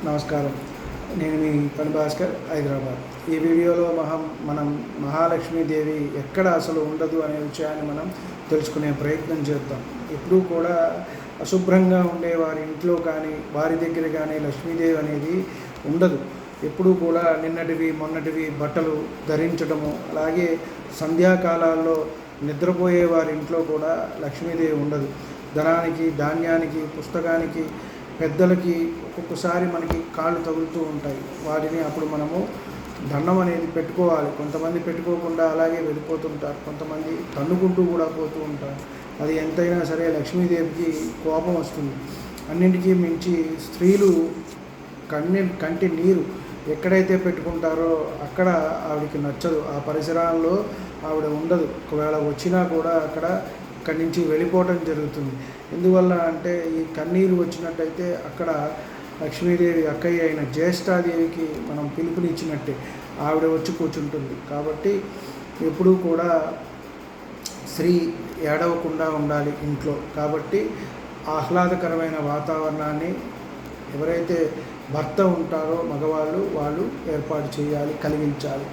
నమస్కారం. నేను మీ పని భాస్కర్, హైదరాబాద్. ఈ వీడియోలో మనం మహాలక్ష్మీదేవి ఎక్కడ అసలు ఉండదు అనే విషయాన్ని మనం తెలుసుకునే ప్రయత్నం చేద్దాం. ఎప్పుడూ కూడా అశుభ్రంగా ఉండే వారి ఇంట్లో కానీ వారి దగ్గర కానీ లక్ష్మీదేవి అనేది ఉండదు. ఎప్పుడూ కూడా నిన్నటివి మొన్నటివి బట్టలు ధరించడము, అలాగే సంధ్యాకాలాల్లో నిద్రపోయే వారి ఇంట్లో కూడా లక్ష్మీదేవి ఉండదు. ధనానికి, ధాన్యానికి, పుస్తకానికి, పెద్దలకి ఒక్కొక్కసారి మనకి కాళ్ళు తగులుతూ ఉంటాయి. వాటిని అప్పుడు మనము దండం అనేది పెట్టుకోవాలి. కొంతమంది పెట్టుకోకుండా అలాగే వెళ్ళిపోతుంటారు, కొంతమంది తన్నుకుంటూ కూడా పోతూ ఉంటారు. అది ఎంతైనా సరే లక్ష్మీదేవికి కోపం వస్తుంది. అన్నింటికీ మించి స్త్రీలు కంటి నీరు ఎక్కడైతే పెట్టుకుంటారో అక్కడ ఆవిడకి నచ్చదు. ఆ పరిసరాల్లో ఆవిడ ఉండదు. ఒకవేళ వచ్చినా కూడా అక్కడి నుంచి వెళ్ళిపోవటం జరుగుతుంది. ఎందువల్ల అంటే ఈ కన్నీరు వచ్చినట్టయితే అక్కడ లక్ష్మీదేవి అక్కయ్య అయిన జ్యేష్ఠాదేవికి మనం పిలుపునిచ్చినట్టే, ఆవిడ వచ్చి కూర్చుంటుంది. కాబట్టి ఎప్పుడూ కూడా స్త్రీ ఏడవకుండా ఉండాలి ఇంట్లో. కాబట్టి ఆహ్లాదకరమైన వాతావరణాన్ని ఎవరైతే భర్త ఉంటారో మగవాళ్ళు, వాళ్ళు ఏర్పాటు చేయాలి, కలిగించాలి.